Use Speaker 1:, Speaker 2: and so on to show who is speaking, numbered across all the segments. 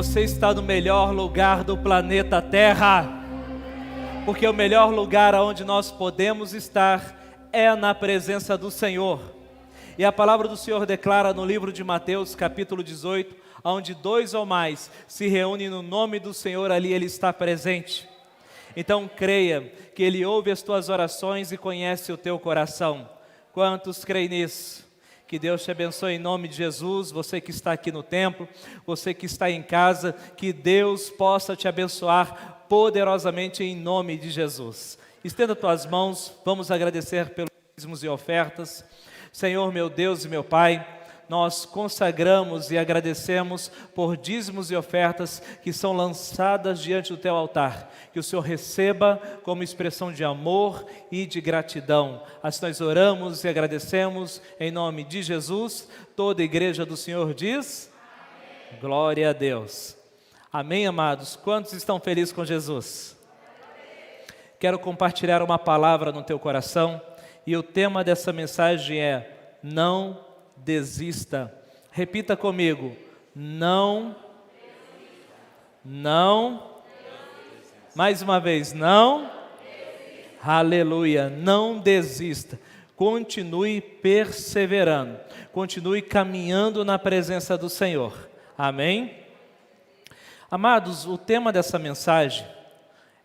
Speaker 1: você está no melhor lugar do planeta Terra. Porque o melhor lugar onde nós podemos estar é na presença do Senhor. E a palavra do Senhor declara no livro de Mateus, capítulo 18, onde 2 ou mais se reúnem no nome do Senhor, ali Ele está presente. Então creia que Ele ouve as tuas orações e conhece o teu coração. Quantos creem nisso? Que Deus te abençoe em nome de Jesus, você que está aqui no templo, você que está em casa, que Deus possa te abençoar poderosamente em nome de Jesus. Estenda tuas mãos, vamos agradecer pelos dízimos e ofertas. Senhor, meu Deus e meu Pai, nós consagramos e agradecemos por dízimos e ofertas que são lançadas diante do Teu altar. Que o Senhor receba como expressão de amor e de gratidão. Assim nós oramos e agradecemos em nome de Jesus. Toda a igreja do Senhor diz: amém. Glória a Deus. Amém, amados? Quantos estão felizes com Jesus? Quero compartilhar uma palavra no teu coração e o tema dessa mensagem é: não desista. Repita comigo: não, mais uma vez, não, aleluia, não desista. Continue perseverando, continue caminhando na presença do Senhor. Amém? Amados, o tema dessa mensagem,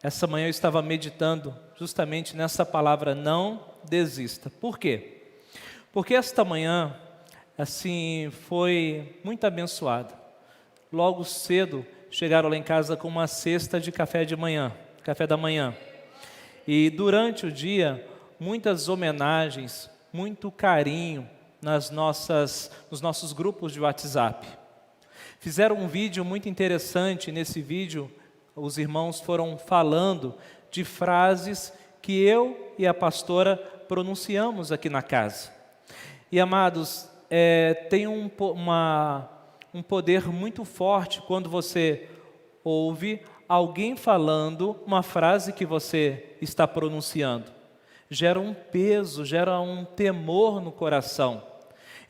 Speaker 1: essa manhã eu estava meditando justamente nessa palavra, não desista. Por quê? Porque esta manhã, assim, foi muito abençoada. Logo cedo, chegaram lá em casa com uma cesta de café da manhã. E durante o dia, muitas homenagens, muito carinho nos nossos grupos de WhatsApp. Fizeram um vídeo muito interessante. Nesse vídeo, os irmãos foram falando de frases que eu e a pastora pronunciamos aqui na casa. E, amados, tem um poder muito forte quando você ouve alguém falando uma frase que você está pronunciando. Gera um peso, gera um temor no coração.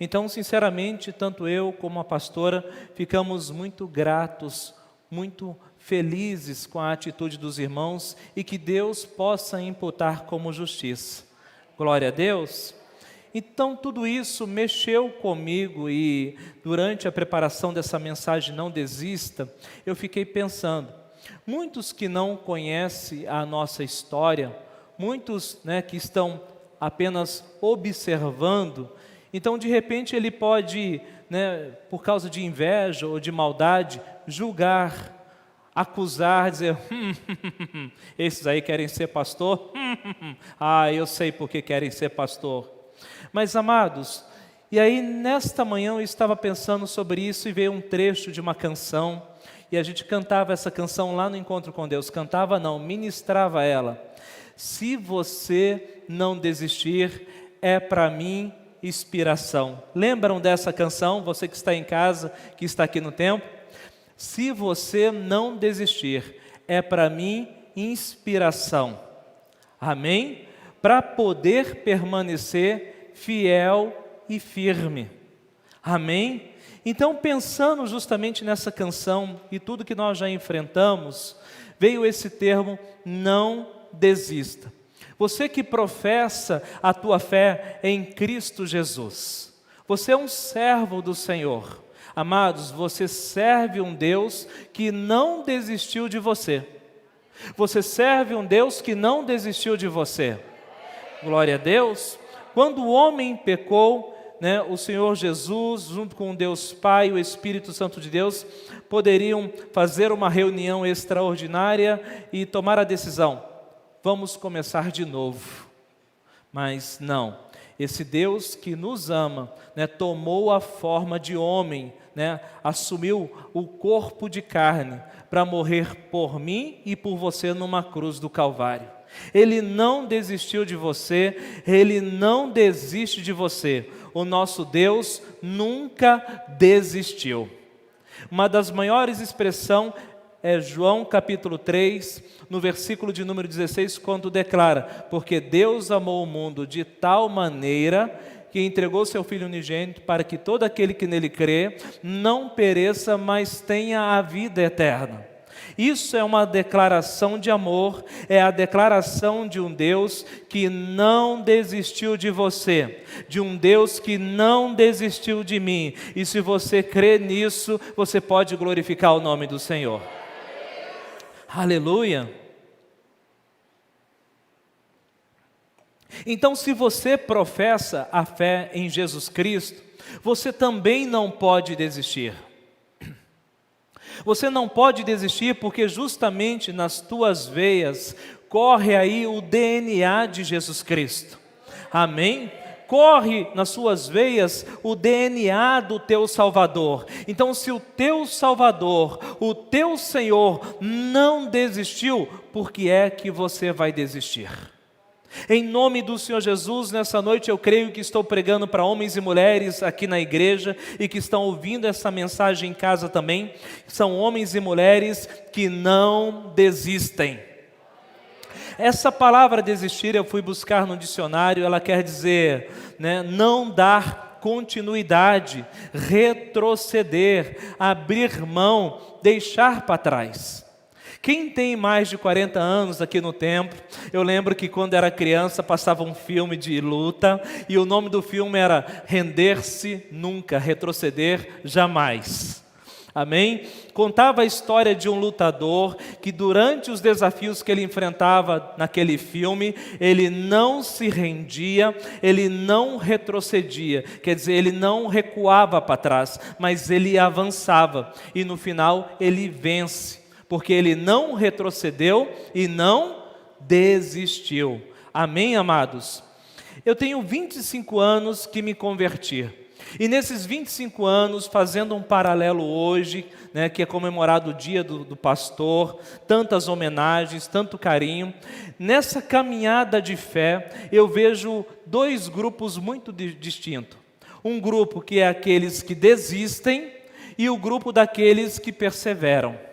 Speaker 1: Então, sinceramente, tanto eu como a pastora ficamos muito gratos, muito felizes com a atitude dos irmãos e que Deus possa imputar como justiça. Glória a Deus. Então, tudo isso mexeu comigo e durante a preparação dessa mensagem Não Desista, eu fiquei pensando, muitos que não conhecem a nossa história, muitos, que estão apenas observando, então de repente ele pode, por causa de inveja ou de maldade, julgar, acusar, dizer, esses aí querem ser pastor? Eu sei porque querem ser pastor. Mas, amados, e aí nesta manhã eu estava pensando sobre isso e veio um trecho de uma canção, e a gente cantava essa canção lá no Encontro com Deus. Cantava não, ministrava ela. Se você não desistir, é para mim inspiração. Lembram dessa canção? Você que está em casa, que está aqui no templo? Se você não desistir, é para mim inspiração. Amém? Para poder permanecer fiel e firme. Amém? Então, pensando justamente nessa canção e tudo que nós já enfrentamos, veio esse termo, não desista. Você que professa a tua fé em Cristo Jesus, você é um servo do Senhor. Amados, você serve um Deus que não desistiu de você. Você serve um Deus que não desistiu de você. Glória a Deus. Quando o homem pecou, o Senhor Jesus, junto com Deus Pai e o Espírito Santo de Deus, poderiam fazer uma reunião extraordinária e tomar a decisão: vamos começar de novo. Mas não, esse Deus que nos ama, tomou a forma de homem, assumiu o corpo de carne para morrer por mim e por você numa cruz do Calvário. Ele não desistiu de você, Ele não desiste de você. O nosso Deus nunca desistiu. Uma das maiores expressões é João capítulo 3, no versículo de número 16, quando declara: porque Deus amou o mundo de tal maneira que entregou seu Filho unigênito para que todo aquele que nele crê não pereça, mas tenha a vida eterna. Isso é uma declaração de amor, é a declaração de um Deus que não desistiu de você, de um Deus que não desistiu de mim. E se você crê nisso, você pode glorificar o nome do Senhor. Aleluia! Então, se você professa a fé em Jesus Cristo, você também não pode desistir. Você não pode desistir porque justamente nas tuas veias corre aí o DNA de Jesus Cristo. Amém? Corre nas suas veias o DNA do teu Salvador. Então, se o teu Salvador, o teu Senhor não desistiu, por que é que você vai desistir? Em nome do Senhor Jesus, nessa noite eu creio que estou pregando para homens e mulheres aqui na igreja e que estão ouvindo essa mensagem em casa também. São homens e mulheres que não desistem. Essa palavra desistir eu fui buscar no dicionário, ela quer dizer, não dar continuidade, retroceder, abrir mão, deixar para trás. Quem tem mais de 40 anos aqui no templo, eu lembro que quando era criança passava um filme de luta e o nome do filme era Render-se Nunca, Retroceder Jamais. Amém? Contava a história de um lutador que durante os desafios que ele enfrentava naquele filme, ele não se rendia, ele não retrocedia, quer dizer, ele não recuava para trás, mas ele avançava e no final ele vence. Porque ele não retrocedeu e não desistiu. Amém, amados? Eu tenho 25 anos que me converti. E nesses 25 anos, fazendo um paralelo hoje, que é comemorado o dia do pastor, tantas homenagens, tanto carinho, nessa caminhada de fé, eu vejo dois grupos muito distintos. Um grupo que é aqueles que desistem e o grupo daqueles que perseveram.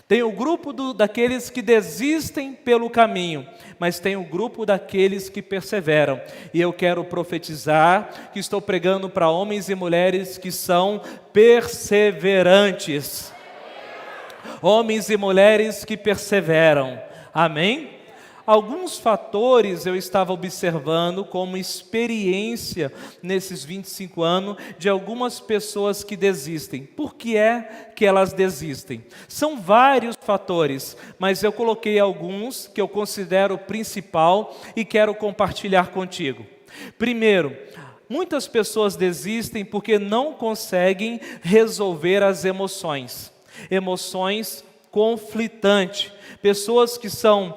Speaker 1: Tem o grupo daqueles que desistem pelo caminho, mas tem o grupo daqueles que perseveram. E eu quero profetizar que estou pregando para homens e mulheres que são perseverantes. Homens e mulheres que perseveram. Amém? Alguns fatores eu estava observando como experiência nesses 25 anos de algumas pessoas que desistem. Por que é que elas desistem? São vários fatores, mas eu coloquei alguns que eu considero principal e quero compartilhar contigo. Primeiro, muitas pessoas desistem porque não conseguem resolver as emoções. Emoções conflitantes. Pessoas que são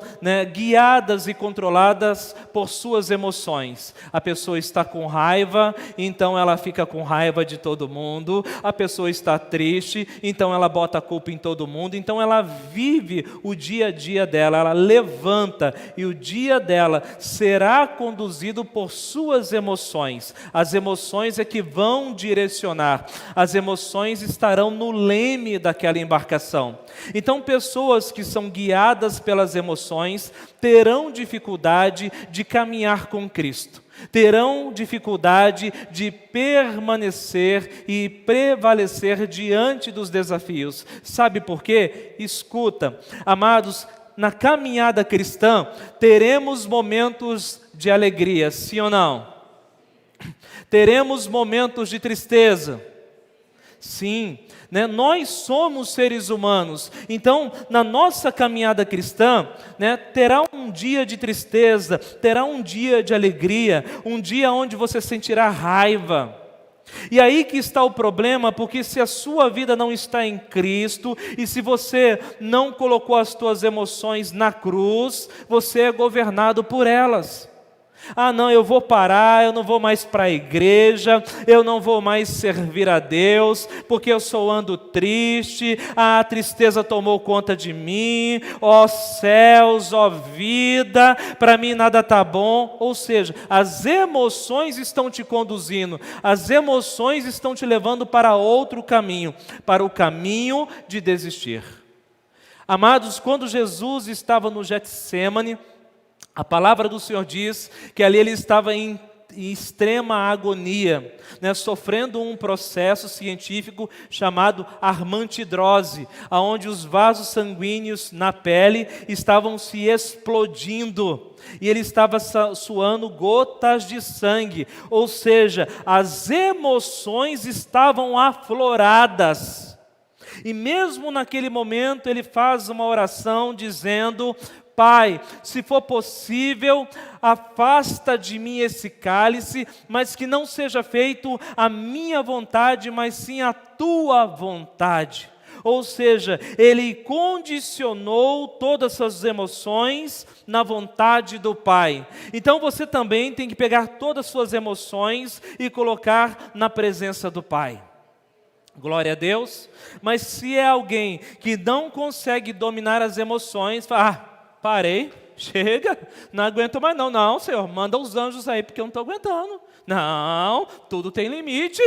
Speaker 1: guiadas e controladas por suas emoções. A pessoa está com raiva, então ela fica com raiva de todo mundo. A pessoa está triste, então ela bota a culpa em todo mundo. Então ela vive o dia a dia dela, ela levanta e o dia dela será conduzido por suas emoções. As emoções é que vão direcionar. As emoções estarão no leme daquela embarcação. Então pessoas que são guiadas pelas emoções terão dificuldade de caminhar com Cristo, terão dificuldade de permanecer e prevalecer diante dos desafios. Sabe por quê? Escuta, amados, na caminhada cristã teremos momentos de alegria, sim ou não? Teremos momentos de tristeza, sim. Nós somos seres humanos, então na nossa caminhada cristã, terá um dia de tristeza, terá um dia de alegria, um dia onde você sentirá raiva. E aí que está o problema, porque se a sua vida não está em Cristo, e se você não colocou as suas emoções na cruz, você é governado por elas. Ah não, eu vou parar, eu não vou mais para a igreja, eu não vou mais servir a Deus, porque eu só ando triste, a tristeza tomou conta de mim, ó céus, ó vida, para mim nada está bom. Ou seja, as emoções estão te conduzindo, as emoções estão te levando para outro caminho, para o caminho de desistir. Amados, quando Jesus estava no Getsêmani, a palavra do Senhor diz que ali ele estava em em extrema agonia, né, sofrendo um processo científico chamado armantidrose, onde os vasos sanguíneos na pele estavam se explodindo e ele estava suando gotas de sangue, ou seja, as emoções estavam afloradas. E mesmo naquele momento ele faz uma oração dizendo: Pai, se for possível, afasta de mim esse cálice, mas que não seja feito a minha vontade, mas sim a tua vontade. Ou seja, ele condicionou todas as suas emoções na vontade do Pai. Então você também tem que pegar todas as suas emoções e colocar na presença do Pai. Glória a Deus. Mas se é alguém que não consegue dominar as emoções, fala: parei, chega, não aguento mais não. Não, Senhor, manda os anjos aí, porque eu não estou aguentando. Não, tudo tem limite.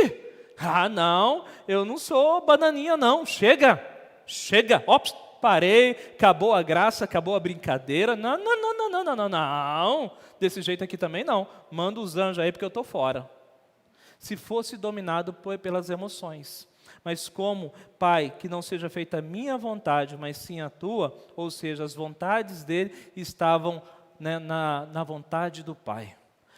Speaker 1: Não, eu não sou bananinha não. Chega, ops, parei, acabou a graça, acabou a brincadeira. Não, desse jeito aqui também não. Manda os anjos aí, porque eu estou fora. Se fosse dominado pelas emoções. Mas como, Pai, que não seja feita a minha vontade, mas sim a tua, ou seja, as vontades dele estavam, né, na vontade do Pai.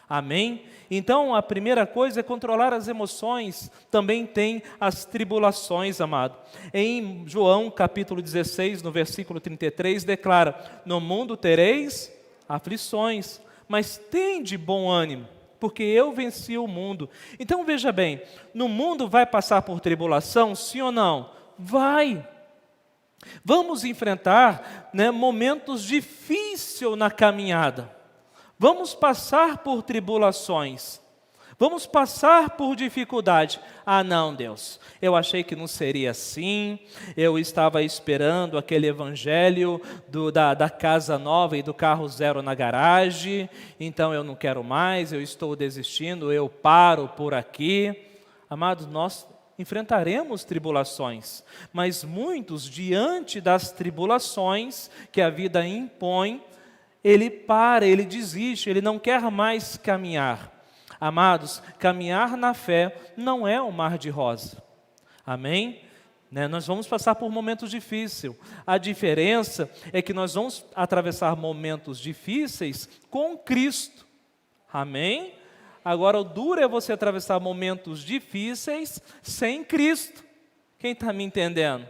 Speaker 1: Amém? Então, a primeira coisa é controlar as emoções. Também tem as tribulações, amado. Em João, capítulo 16, no versículo 33, declara: no mundo tereis aflições, mas tende bom ânimo, porque eu venci o mundo. Então veja bem, no mundo vai passar por tribulação, sim ou não? Vai. Vamos enfrentar, né, momentos difíceis na caminhada. Vamos passar por tribulações. Vamos passar por dificuldade. Não, Deus, eu achei que não seria assim. Eu estava esperando aquele evangelho da casa nova e do carro zero na garagem. Então eu não quero mais, eu estou desistindo, eu paro por aqui. Amados, nós enfrentaremos tribulações. Mas muitos, diante das tribulações que a vida impõe, ele para, ele desiste, ele não quer mais caminhar. Amados, caminhar na fé não é um mar de rosa. Amém? Nós vamos passar por momentos difíceis. A diferença é que nós vamos atravessar momentos difíceis com Cristo. Amém? Agora, o duro é você atravessar momentos difíceis sem Cristo. Quem está me entendendo?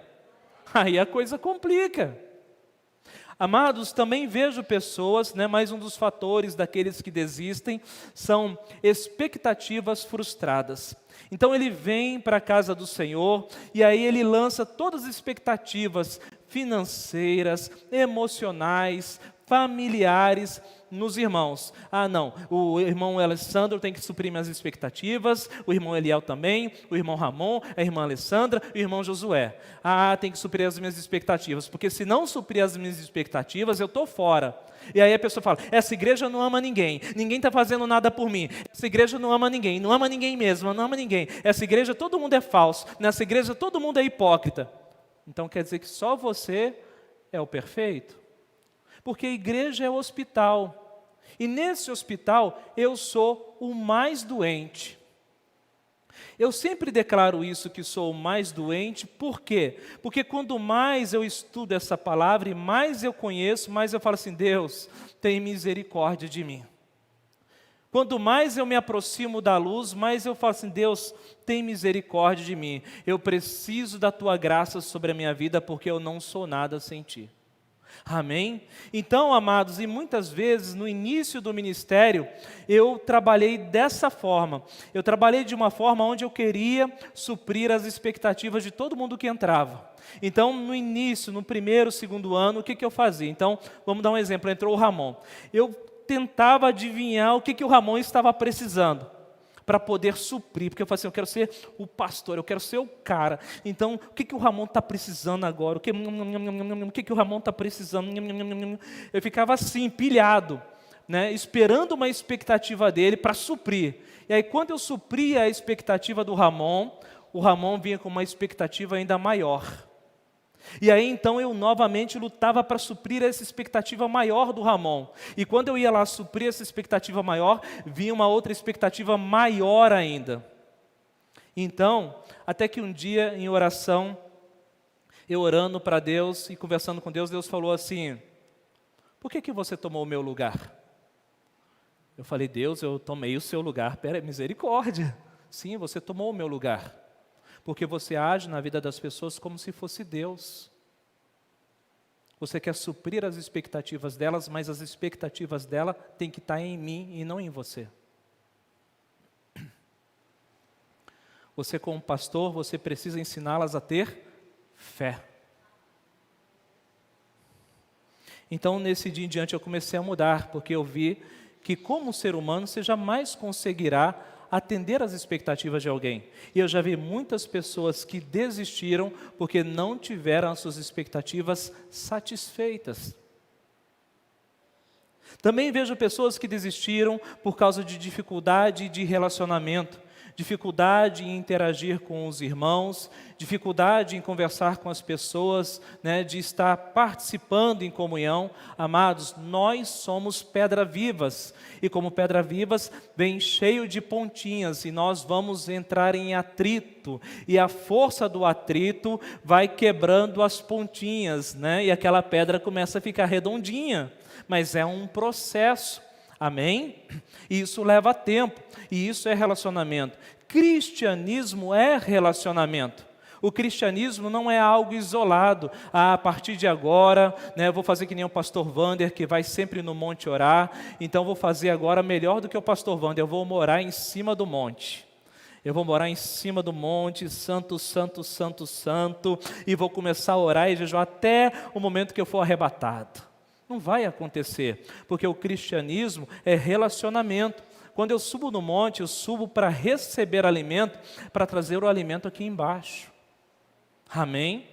Speaker 1: Aí a coisa complica. Amados, também vejo pessoas, mais um dos fatores daqueles que desistem, são expectativas frustradas. Então ele vem para a casa do Senhor e aí ele lança todas as expectativas financeiras, emocionais, familiares nos irmãos. Não, o irmão Alessandro tem que suprir minhas expectativas, o irmão Eliel também, o irmão Ramon, a irmã Alessandra, o irmão Josué. Tem que suprir as minhas expectativas, porque se não suprir as minhas expectativas, eu estou fora. E aí a pessoa fala: essa igreja não ama ninguém está fazendo nada por mim, essa igreja não ama ninguém mesmo, não ama ninguém, essa igreja todo mundo é falso, nessa igreja todo mundo é hipócrita. Então quer dizer que só você é o perfeito? Porque a igreja é o hospital, e nesse hospital eu sou o mais doente. Eu sempre declaro isso, que sou o mais doente. Por quê? Porque quando mais eu estudo essa palavra e mais eu conheço, mais eu falo assim: Deus, tem misericórdia de mim. Quanto mais eu me aproximo da luz, mais eu falo assim: Deus, tem misericórdia de mim. Eu preciso da tua graça sobre a minha vida, porque eu não sou nada sem ti. Amém? Então, amados, e muitas vezes no início do ministério, eu trabalhei dessa forma. Eu trabalhei de uma forma onde eu queria suprir as expectativas de todo mundo que entrava. Então, no início, no primeiro, segundo ano, o que eu fazia? Então, vamos dar um exemplo, entrou o Ramon. Eu tentava adivinhar o que o Ramon estava precisando, para poder suprir, porque eu falei assim: eu quero ser o pastor, eu quero ser o cara. Então, o que o Ramon está precisando agora? O que o Ramon está precisando? Eu ficava assim, pilhado, esperando uma expectativa dele para suprir. E aí, quando eu supria a expectativa do Ramon, o Ramon vinha com uma expectativa ainda maior. E aí então eu novamente lutava para suprir essa expectativa maior do Ramon. E quando eu ia lá suprir essa expectativa maior, vinha uma outra expectativa maior ainda. Então, até que um dia em oração, eu orando para Deus e conversando com Deus, Deus falou assim: por que você tomou o meu lugar? Eu falei: Deus, eu tomei o seu lugar. Pera, misericórdia. Sim, você tomou o meu lugar. Porque você age na vida das pessoas como se fosse Deus. Você quer suprir as expectativas delas, mas as expectativas dela têm que estar em mim e não em você. Você como pastor, você precisa ensiná-las a ter fé. Então, nesse dia em diante, eu comecei a mudar, porque eu vi que como ser humano, você jamais conseguirá atender às expectativas de alguém. E eu já vi muitas pessoas que desistiram porque não tiveram as suas expectativas satisfeitas. Também vejo pessoas que desistiram por causa de dificuldade de relacionamento, dificuldade em interagir com os irmãos, dificuldade em conversar com as pessoas, de estar participando em comunhão. Amados, nós somos pedras vivas, e como pedras vivas, vem cheio de pontinhas, e nós vamos entrar em atrito, e a força do atrito vai quebrando as pontinhas, e aquela pedra começa a ficar redondinha, mas é um processo. Amém? E isso leva tempo, e isso é relacionamento. Cristianismo é relacionamento. O cristianismo não é algo isolado. A partir de agora, eu vou fazer que nem o pastor Wander, que vai sempre no monte orar, então vou fazer agora melhor do que o pastor Wander, eu vou morar em cima do monte. Eu vou morar em cima do monte, santo, santo, santo, santo, e vou começar a orar e jejuar até o momento que eu for arrebatado. Não vai acontecer, porque o cristianismo é relacionamento. Quando eu subo no monte, eu subo para receber alimento, para trazer o alimento aqui embaixo. Amém?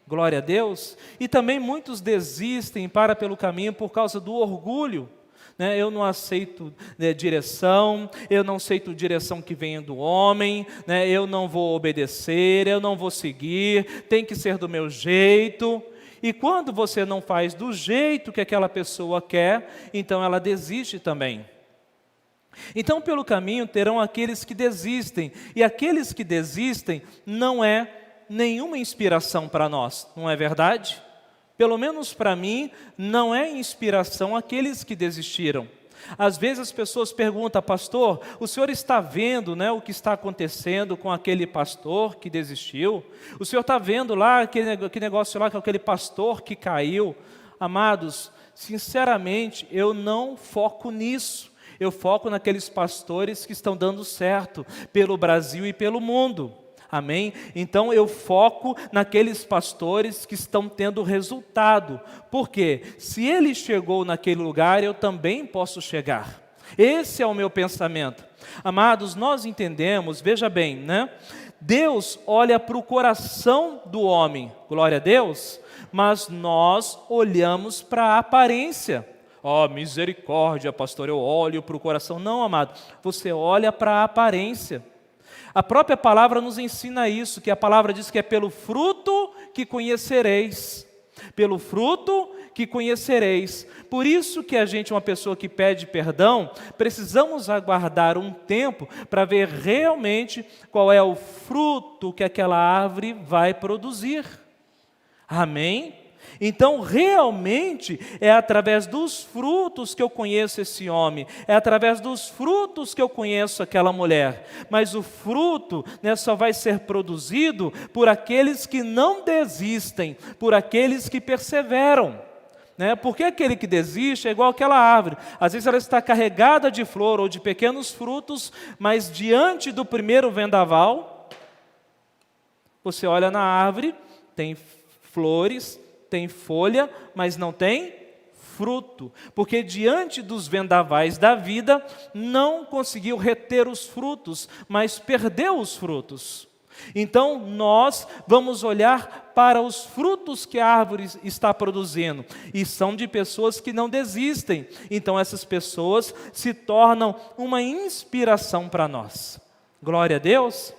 Speaker 1: Glória a Deus. E também muitos desistem, param pelo caminho por causa do orgulho. Eu não aceito direção, eu não aceito direção que venha do homem, eu não vou obedecer, eu não vou seguir, tem que ser do meu jeito. E quando você não faz do jeito que aquela pessoa quer, então ela desiste também. Então, pelo caminho terão aqueles que desistem, e aqueles que desistem não é nenhuma inspiração para nós, não é verdade? Pelo menos para mim, não é inspiração aqueles que desistiram. Às vezes as pessoas perguntam: pastor, o senhor está vendo o que está acontecendo com aquele pastor que desistiu? O senhor está vendo lá aquele negócio lá com aquele pastor que caiu? Amados, sinceramente, eu não foco nisso. Eu foco naqueles pastores que estão dando certo pelo Brasil e pelo mundo. Amém? Então eu foco naqueles pastores que estão tendo resultado. Por quê? Se ele chegou naquele lugar, eu também posso chegar. Esse é o meu pensamento. Amados, nós entendemos, veja bem, Deus olha para o coração do homem, glória a Deus, mas nós olhamos para a aparência. Misericórdia, pastor, eu olho para o coração. Não, amado, você olha para a aparência. A própria palavra nos ensina isso, que a palavra diz que é pelo fruto que conhecereis. Pelo fruto que conhecereis. Por isso que a gente, uma pessoa que pede perdão, precisamos aguardar um tempo para ver realmente qual é o fruto que aquela árvore vai produzir. Amém? Então, realmente, é através dos frutos que eu conheço esse homem, é através dos frutos que eu conheço aquela mulher. Mas o fruto só vai ser produzido por aqueles que não desistem, por aqueles que perseveram. Porque aquele que desiste é igual aquela árvore. Às vezes ela está carregada de flor ou de pequenos frutos, mas diante do primeiro vendaval, você olha na árvore, tem flores, tem folha, mas não tem fruto, porque diante dos vendavais da vida, não conseguiu reter os frutos, mas perdeu os frutos. Então, nós vamos olhar para os frutos que a árvore está produzindo, e são de pessoas que não desistem. Então, essas pessoas se tornam uma inspiração para nós. Glória a Deus.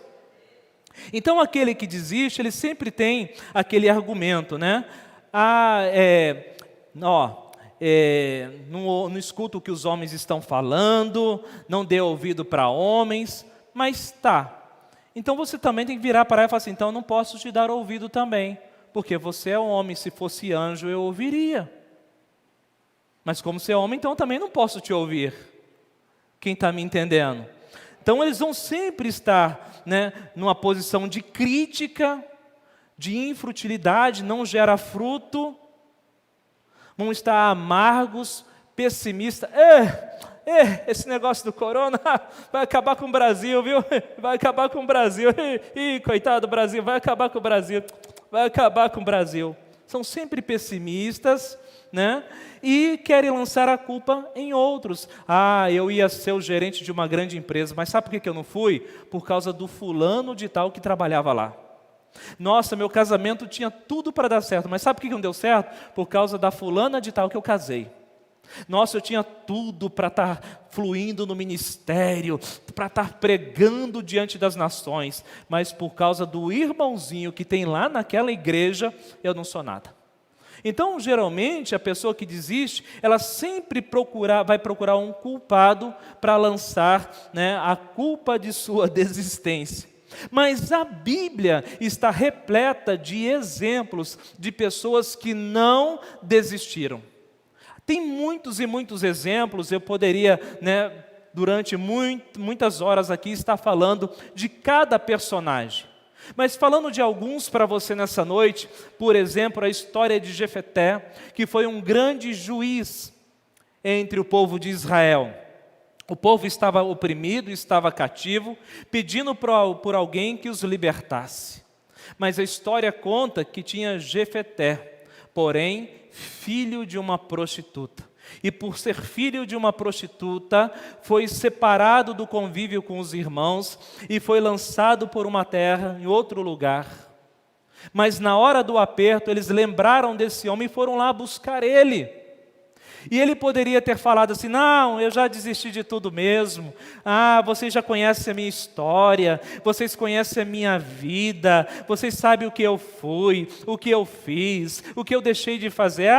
Speaker 1: Então aquele que desiste, ele sempre tem aquele argumento, né? Não escuto o que os homens estão falando, não dê ouvido para homens, mas tá. Então você também tem que virar para ela e falar assim, então eu não posso te dar ouvido também, porque você é homem, se fosse anjo eu ouviria. Mas como você é homem, então eu também não posso te ouvir. Quem está me entendendo? Então eles vão sempre estar, né, numa posição de crítica, de infrutilidade, não gera fruto, vão estar amargos, pessimistas. Esse negócio do corona vai acabar com o Brasil, viu? Vai acabar com o Brasil. Coitado do Brasil, vai acabar com o Brasil. Vai acabar com o Brasil. São sempre pessimistas, né? E querem lançar a culpa em outros. Eu ia ser o gerente de uma grande empresa, mas sabe por que eu não fui? Por causa do fulano de tal que trabalhava lá. Nossa, meu casamento tinha tudo para dar certo, mas sabe por que não deu certo? Por causa da fulana de tal que eu casei. Nossa, eu tinha tudo para estar fluindo no ministério, para estar pregando diante das nações, mas por causa do irmãozinho que tem lá naquela igreja, eu não sou nada. Então, geralmente, a pessoa que desiste, ela sempre vai procurar um culpado para lançar, né, a culpa de sua desistência. Mas a Bíblia está repleta de exemplos de pessoas que não desistiram. Tem muitos e muitos exemplos, eu poderia, né, durante muitas horas aqui, estar falando de cada personagem. Mas falando de alguns para você nessa noite, por exemplo, a história de Jefté, que foi um grande juiz entre o povo de Israel. O povo estava oprimido, estava cativo, pedindo por alguém que os libertasse. Mas a história conta que tinha Jefté, porém, filho de uma prostituta. E por ser filho de uma prostituta, foi separado do convívio com os irmãos e foi lançado por uma terra em outro lugar. Mas na hora do aperto, eles lembraram desse homem e foram lá buscar ele. E ele poderia ter falado assim, não, eu já desisti de tudo mesmo. Vocês já conhecem a minha história, vocês conhecem a minha vida, vocês sabem o que eu fui, o que eu fiz, o que eu deixei de fazer.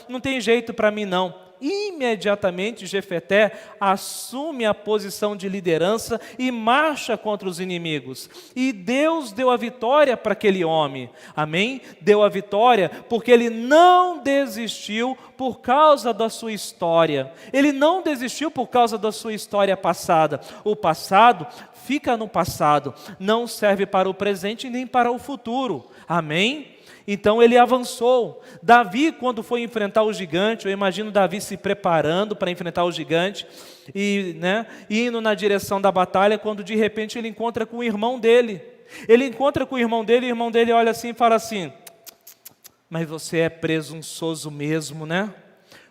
Speaker 1: Não tem jeito para mim não. Imediatamente Jefté assume a posição de liderança e marcha contra os inimigos. E Deus deu a vitória para aquele homem. Amém? Deu a vitória porque ele não desistiu por causa da sua história. Ele não desistiu por causa da sua história passada. O passado fica no passado, não serve para o presente nem para o futuro. Amém? Então ele avançou. Davi, quando foi enfrentar o gigante, eu imagino Davi se preparando para enfrentar o gigante, indo na direção da batalha, quando de repente ele encontra com o irmão dele. Ele encontra com o irmão dele, e o irmão dele olha assim e fala assim, mas você é presunçoso mesmo, né?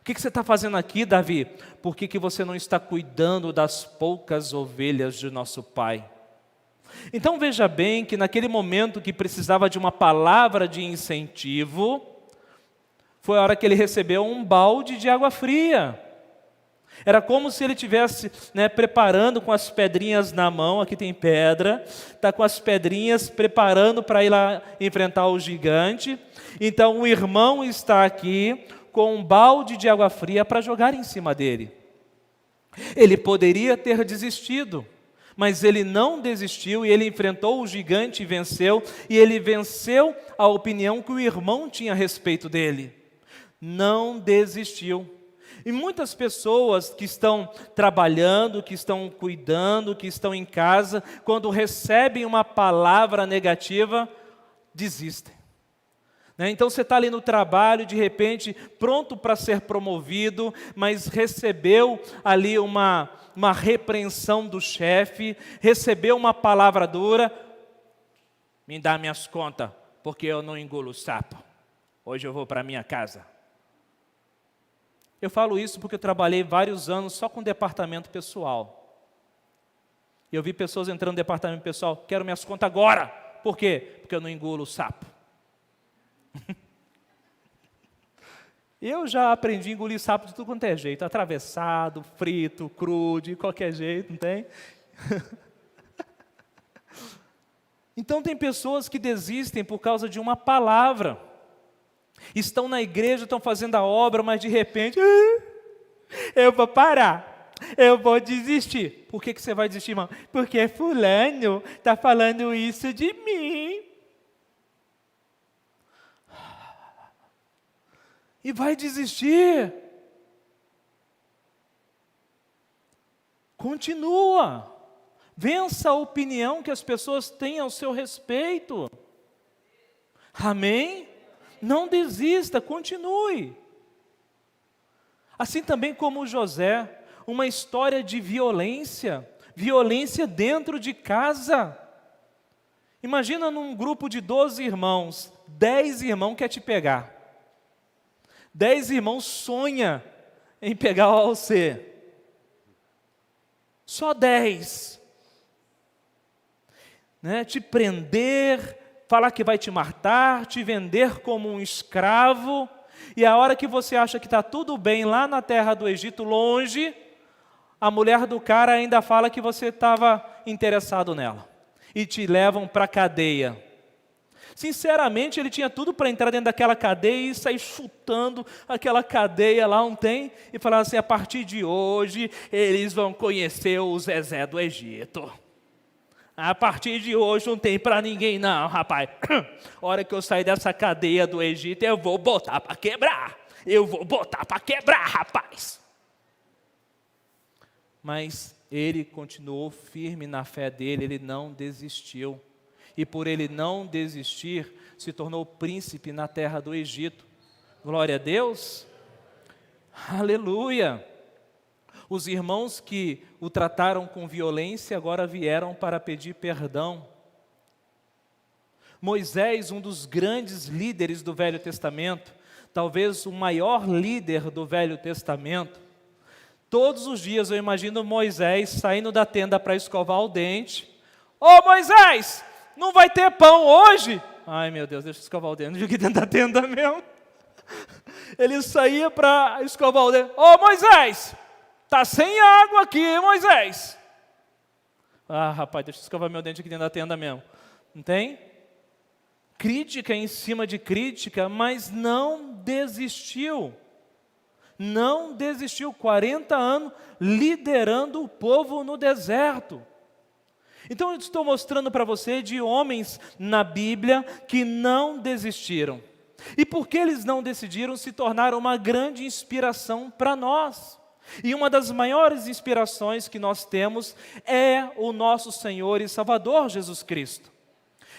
Speaker 1: O que você está fazendo aqui, Davi? Por que você não está cuidando das poucas ovelhas de nosso pai? Então veja bem que naquele momento que precisava de uma palavra de incentivo, foi a hora que ele recebeu um balde de água fria. Era como se ele estivesse, preparando com as pedrinhas na mão, aqui tem pedra, está com as pedrinhas preparando para ir lá enfrentar o gigante. Então o irmão está aqui com um balde de água fria para jogar em cima dele. Ele poderia ter desistido, mas ele não desistiu e ele enfrentou o gigante e venceu, e ele venceu a opinião que o irmão tinha a respeito dele. Não desistiu. E muitas pessoas que estão trabalhando, que estão cuidando, que estão em casa, quando recebem uma palavra negativa, desistem. Então você está ali no trabalho, de repente, pronto para ser promovido, mas recebeu ali uma repreensão do chefe, recebeu uma palavra dura, me dá minhas contas, porque eu não engulo sapo, hoje eu vou para minha casa. Eu falo isso porque eu trabalhei vários anos só com departamento pessoal. E eu vi pessoas entrando no departamento pessoal, quero minhas contas agora. Por quê? Porque eu não engulo sapo. Eu já aprendi a engolir sapo de tudo quanto é jeito, atravessado, frito, cru, de qualquer jeito, não tem? Então tem pessoas que desistem por causa de uma palavra. Estão na igreja, estão fazendo a obra, mas de repente, eu vou parar, eu vou desistir. Por que você vai desistir, irmão? Porque fulano está falando isso de mim. E vai desistir. Continua. Vença a opinião que as pessoas têm ao seu respeito. Amém? Não desista, continue. Assim também como José, uma história de violência, violência dentro de casa. Imagina num grupo de 12 irmãos, 10 irmãos quer te pegar. 10 irmãos sonha em pegar você. Só 10. Né? Te prender, falar que vai te matar, te vender como um escravo, e a hora que você acha que está tudo bem lá na terra do Egito, longe, a mulher do cara ainda fala que você estava interessado nela, e te levam para a cadeia. Sinceramente, ele tinha tudo para entrar dentro daquela cadeia e sair chutando aquela cadeia lá, não tem? E falar assim, a partir de hoje, eles vão conhecer o Zezé do Egito. A partir de hoje não tem para ninguém não, rapaz. A hora que eu sair dessa cadeia do Egito, eu vou botar para quebrar. Eu vou botar para quebrar, rapaz. Mas ele continuou firme na fé dele, ele não desistiu. E por ele não desistir, se tornou príncipe na terra do Egito. Glória a Deus. Aleluia. Os irmãos que o trataram com violência agora vieram para pedir perdão. Moisés, um dos grandes líderes do Velho Testamento, talvez o maior líder do Velho Testamento, todos os dias eu imagino Moisés saindo da tenda para escovar o dente. Ô Moisés, não vai ter pão hoje? Ai meu Deus, deixa eu escovar o dente, não fiquei dentro da tenda mesmo. Ele saía para escovar o dente. Ô Moisés, está sem água aqui, Moisés. Ah, rapaz, deixa eu escovar meu dente aqui dentro da tenda mesmo. Não tem? Crítica em cima de crítica, mas não desistiu. Não desistiu, 40 anos liderando o povo no deserto. Então eu estou mostrando para você de homens na Bíblia que não desistiram. E porque eles não decidiram, se tornaram uma grande inspiração para nós. E uma das maiores inspirações que nós temos é o nosso Senhor e Salvador Jesus Cristo,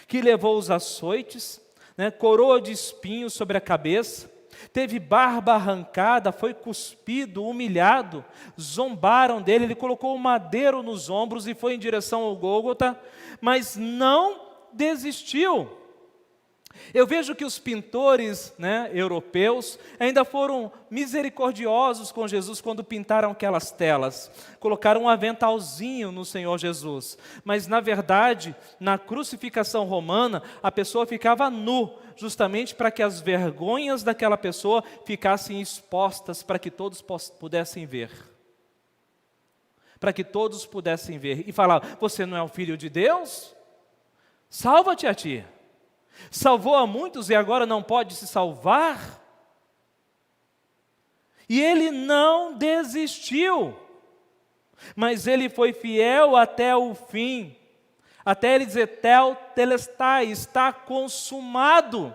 Speaker 1: que levou os açoites, coroa de espinhos sobre a cabeça, teve barba arrancada, foi cuspido, humilhado, zombaram dele, ele colocou um madeiro nos ombros e foi em direção ao Gólgota, mas não desistiu. Eu vejo que os pintores europeus ainda foram misericordiosos com Jesus quando pintaram aquelas telas. Colocaram um aventalzinho no Senhor Jesus. Mas, na verdade, na crucificação romana, a pessoa ficava nu, justamente para que as vergonhas daquela pessoa ficassem expostas para que todos pudessem ver. Para que todos pudessem ver. E falar, você não é o Filho de Deus? Salva-te a ti. Salvou a muitos e agora não pode se salvar? E ele não desistiu, mas ele foi fiel até o fim, até ele dizer, tel telestai, está consumado.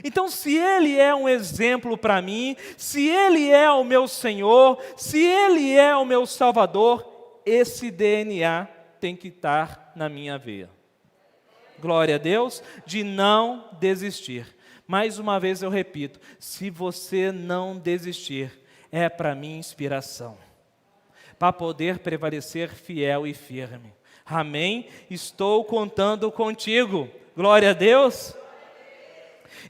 Speaker 1: Então, se ele é um exemplo para mim, se ele é o meu Senhor, se ele é o meu Salvador, esse DNA tem que estar na minha veia. Glória a Deus, de não desistir. Mais uma vez eu repito, se você não desistir, é para mim inspiração, para poder prevalecer fiel e firme. Amém? Estou contando contigo. Glória a Deus.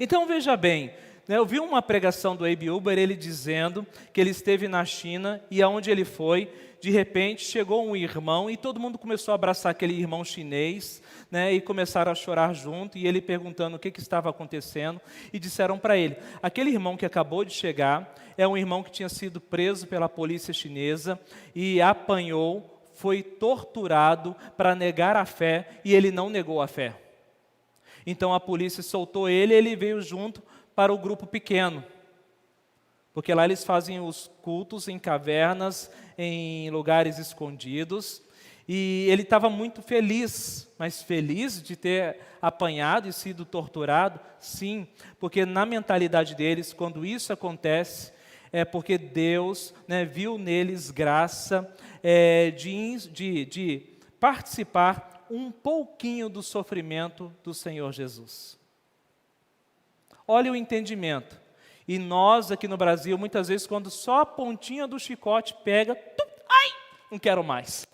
Speaker 1: Então veja bem, eu vi uma pregação do Abe Uber, ele dizendo que ele esteve na China e aonde ele foi, de repente chegou um irmão e todo mundo começou a abraçar aquele irmão chinês, e começaram a chorar junto, e ele perguntando o que estava acontecendo, e disseram para ele, aquele irmão que acabou de chegar, é um irmão que tinha sido preso pela polícia chinesa, e apanhou, foi torturado para negar a fé, e ele não negou a fé. Então a polícia soltou ele e ele veio junto para o grupo pequeno. Porque lá eles fazem os cultos em cavernas, em lugares escondidos. E ele estava muito feliz, mas feliz de ter apanhado e sido torturado? Sim, porque na mentalidade deles, quando isso acontece, é porque Deus, né, viu neles graça de participar um pouquinho do sofrimento do Senhor Jesus. Olha o entendimento. E nós aqui no Brasil, muitas vezes, quando só a pontinha do chicote pega, ai, não quero mais.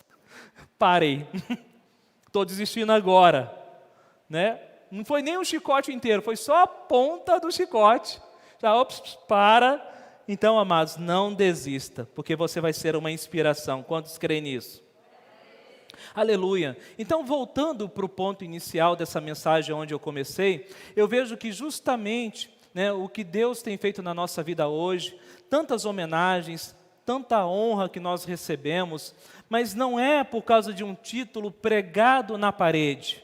Speaker 1: Parei. Estou desistindo agora. Né? Não foi nem o chicote inteiro, foi só a ponta do chicote. Já, ops, para. Então, amados, não desista, porque você vai ser uma inspiração. Quantos creem nisso? Aleluia. Então, voltando para o ponto inicial dessa mensagem onde eu comecei, eu vejo que justamente, né, o que Deus tem feito na nossa vida hoje, tantas homenagens, tanta honra que nós recebemos, mas não é por causa de um título pregado na parede,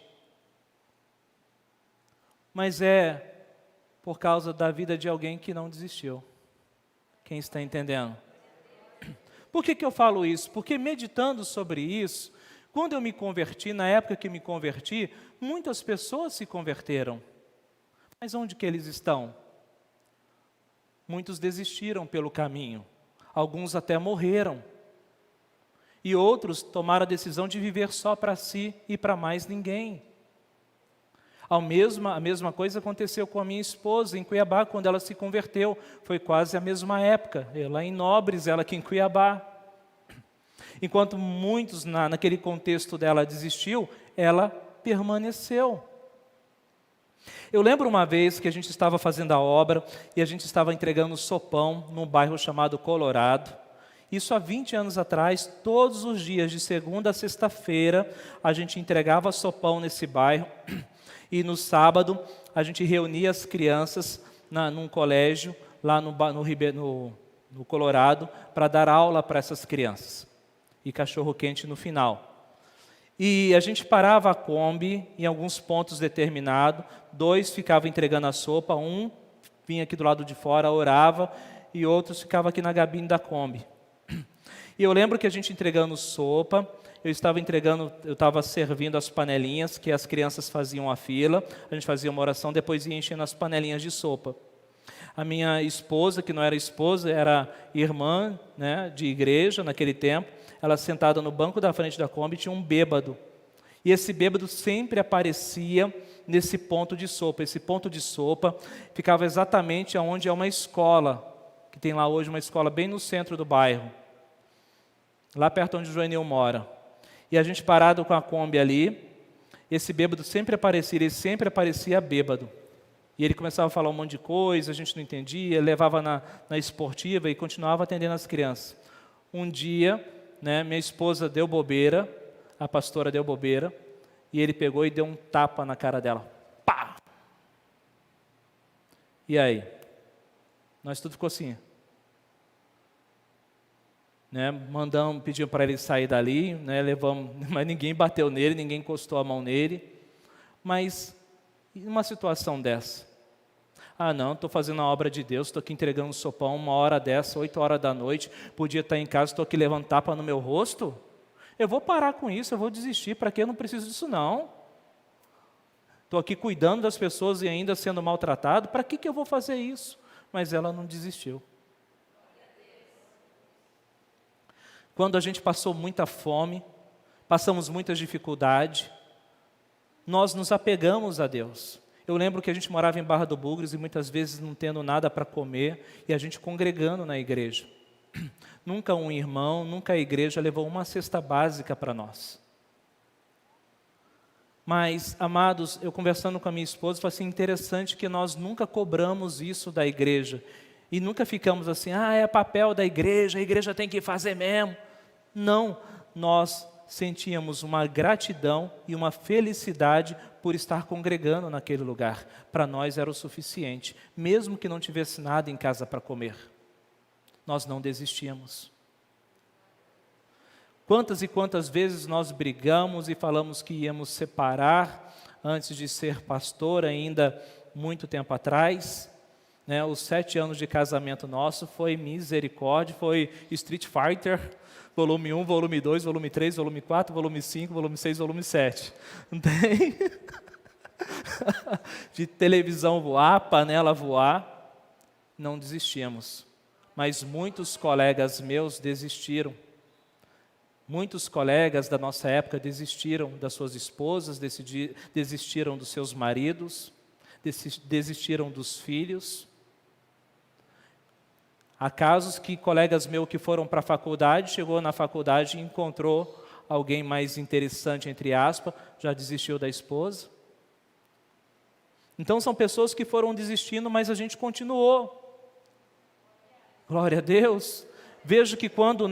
Speaker 1: mas é por causa da vida de alguém que não desistiu. Quem está entendendo? Por que eu falo isso? Porque meditando sobre isso, quando eu me converti, na época que me converti, muitas pessoas se converteram. Mas onde que eles estão? Muitos desistiram pelo caminho. Alguns até morreram. E outros tomaram a decisão de viver só para si e para mais ninguém. A mesma coisa aconteceu com a minha esposa em Cuiabá, quando ela se converteu. Foi quase a mesma época. Lá em Nobres, ela aqui em Cuiabá. Enquanto muitos naquele contexto dela desistiu, ela permaneceu. Eu lembro uma vez que a gente estava fazendo a obra e a gente estava entregando sopão num bairro chamado Colorado. Isso há 20 anos atrás, todos os dias, de segunda a sexta-feira, a gente entregava sopão nesse bairro. E no sábado, a gente reunia as crianças num colégio, lá no Colorado, para dar aula para essas crianças. E cachorro-quente no final. E a gente parava a Kombi em alguns pontos determinados, 2 ficavam entregando a sopa, um vinha aqui do lado de fora, orava, e outros ficavam aqui na gabine da Kombi. E eu lembro que a gente entregando sopa, eu estava servindo as panelinhas, que as crianças faziam a fila, a gente fazia uma oração, depois ia enchendo as panelinhas de sopa. A minha esposa, que não era esposa, era irmã, né, de igreja naquele tempo, ela sentada no banco da frente da Kombi, tinha um bêbado. E esse bêbado sempre aparecia nesse ponto de sopa. Esse ponto de sopa ficava exatamente onde é uma escola, que tem lá hoje uma escola bem no centro do bairro, lá perto onde o Joenil mora. E a gente parado com a Kombi ali, esse bêbado sempre aparecia, ele sempre aparecia bêbado. E ele começava a falar um monte de coisa, a gente não entendia, levava na esportiva e continuava atendendo as crianças. Um dia, né, minha esposa deu bobeira, a pastora deu bobeira, e ele pegou e deu um tapa na cara dela. Pá! E aí? Nós tudo ficou assim. Né, pedimos para ele sair dali, né, levamos, mas ninguém bateu nele, ninguém encostou a mão nele. Mas, em uma situação dessa? Ah, não, estou fazendo a obra de Deus, estou aqui entregando um sopão, 1h dessa, 8h da noite, podia estar em casa, estou aqui levando tapa no meu rosto? Eu vou parar com isso, eu vou desistir, para que eu não preciso disso não? Estou aqui cuidando das pessoas e ainda sendo maltratado, para que eu vou fazer isso? Mas ela não desistiu. Quando a gente passou muita fome, passamos muita dificuldade, nós nos apegamos a Deus. Eu lembro que a gente morava em Barra do Bugres e muitas vezes não tendo nada para comer e a gente congregando na igreja. Nunca um irmão, nunca a igreja levou uma cesta básica para nós. Mas, amados, eu conversando com a minha esposa, falei assim, interessante que nós nunca cobramos isso da igreja. E nunca ficamos assim, é papel da igreja, a igreja tem que fazer mesmo. Não, nós sentíamos uma gratidão e uma felicidade por estar congregando naquele lugar. Para nós era o suficiente, mesmo que não tivesse nada em casa para comer. Nós não desistíamos. Quantas e quantas vezes nós brigamos e falamos que íamos separar antes de ser pastor ainda muito tempo atrás, né? Os 7 anos de casamento nosso foi misericórdia, foi Street Fighter, volume 1, volume 2, volume 3, volume 4, volume 5, volume 6, volume 7. Não tem? De televisão voar, panela voar, não desistimos. Mas muitos colegas meus desistiram. Muitos colegas da nossa época desistiram das suas esposas, desistiram dos seus maridos, desistiram dos filhos. Há casos que colegas meus que foram para a faculdade, chegou na faculdade e encontrou alguém mais interessante, entre aspas, já desistiu da esposa. Então são pessoas que foram desistindo, mas a gente continuou. Glória a Deus. Vejo que quando,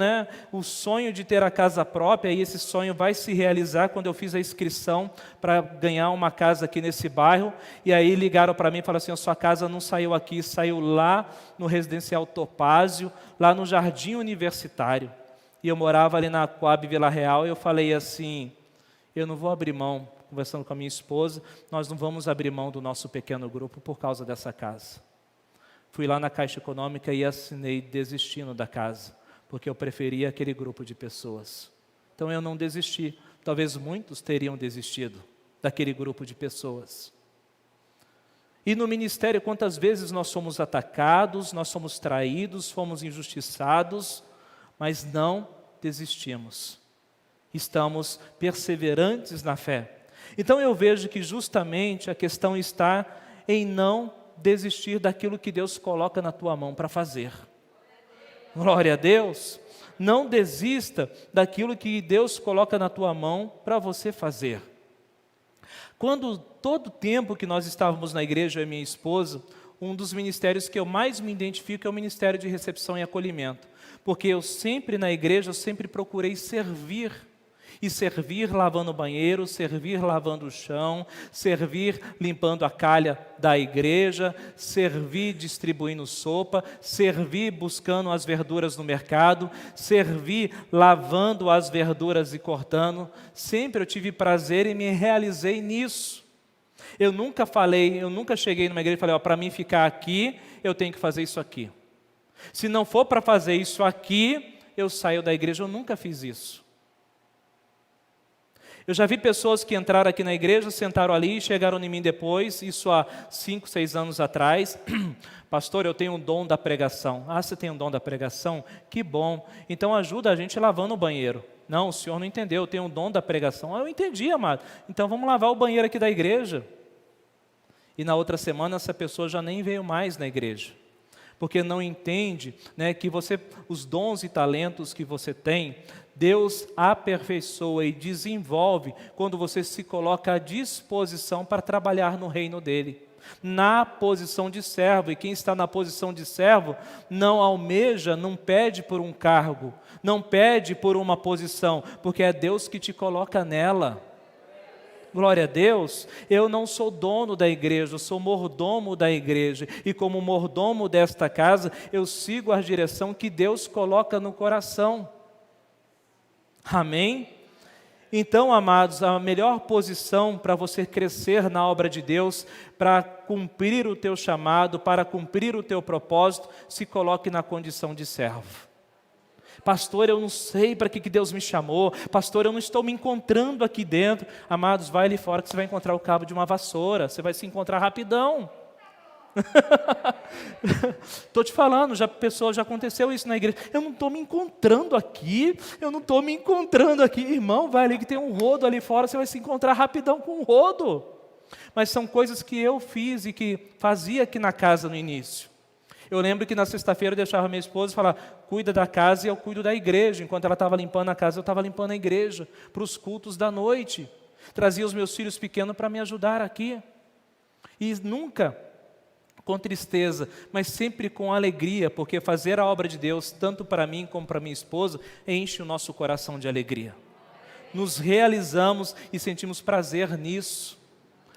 Speaker 1: o sonho de ter a casa própria, e esse sonho vai se realizar quando eu fiz a inscrição para ganhar uma casa aqui nesse bairro, e aí ligaram para mim e falaram assim, a sua casa não saiu aqui, saiu lá no Residencial Topázio, lá no Jardim Universitário. E eu morava ali na Coab Vila Real, e eu falei assim, eu não vou abrir mão, conversando com a minha esposa, nós não vamos abrir mão do nosso pequeno grupo por causa dessa casa. Fui lá na Caixa Econômica e assinei desistindo da casa, porque eu preferia aquele grupo de pessoas. Então eu não desisti. Talvez muitos teriam desistido daquele grupo de pessoas. E no ministério, quantas vezes nós somos atacados, nós somos traídos, fomos injustiçados, mas não desistimos. Estamos perseverantes na fé. Então eu vejo que justamente a questão está em não desistir daquilo que Deus coloca na tua mão para fazer. Glória a Deus. Não desista daquilo que Deus coloca na tua mão para você fazer. Quando todo o tempo que nós estávamos na igreja, eu e minha esposa, um dos ministérios que eu mais me identifico é o ministério de recepção e acolhimento. Porque eu sempre na igreja, eu sempre procurei servir. E servir lavando o banheiro, servir lavando o chão, servir limpando a calha da igreja, servir distribuindo sopa, servir buscando as verduras no mercado, servir lavando as verduras e cortando. Sempre eu tive prazer e me realizei nisso. Eu nunca cheguei numa igreja e falei, para mim ficar aqui, eu tenho que fazer isso aqui. Se não for para fazer isso aqui, eu saio da igreja. Eu nunca fiz isso. Eu já vi pessoas que entraram aqui na igreja, sentaram ali e chegaram em mim depois, isso há 5, 6 anos atrás. Pastor, eu tenho um dom da pregação. Ah, você tem um dom da pregação? Que bom. Então ajuda a gente lavando o banheiro. Não, o senhor não entendeu, eu tenho um dom da pregação. Ah, eu entendi, amado. Então vamos lavar o banheiro aqui da igreja. E na outra semana essa pessoa já nem veio mais na igreja. Porque não entende que os dons e talentos que você tem, Deus aperfeiçoa e desenvolve quando você se coloca à disposição para trabalhar no reino dele. Na posição de servo, e quem está na posição de servo não almeja, não pede por um cargo, não pede por uma posição, porque é Deus que te coloca nela. Glória a Deus. Eu não sou dono da igreja, eu sou mordomo da igreja, e como mordomo desta casa, eu sigo a direção que Deus coloca no coração. Amém? Então, amados, a melhor posição para você crescer na obra de Deus, para cumprir o teu chamado, para cumprir o teu propósito, se coloque na condição de servo. Pastor, eu não sei para que Deus me chamou. Pastor, eu não estou me encontrando aqui dentro. Amados, vai ali fora que você vai encontrar o cabo de uma vassoura. Você vai se encontrar rapidão. Estou te falando, já aconteceu isso na igreja. Eu não estou me encontrando aqui. Irmão, vai ali que tem um rodo ali fora. Você vai se encontrar rapidão com um rodo. Mas são coisas que eu fiz e que fazia aqui na casa no início. Eu lembro que na sexta-feira eu deixava minha esposa falar, cuida da casa e eu cuido da igreja. Enquanto ela estava limpando a casa, eu estava limpando a igreja, para os cultos da noite. Trazia os meus filhos pequenos para me ajudar aqui. E nunca com tristeza, mas sempre com alegria, porque fazer a obra de Deus, tanto para mim como para minha esposa, enche o nosso coração de alegria. Nos realizamos e sentimos prazer nisso.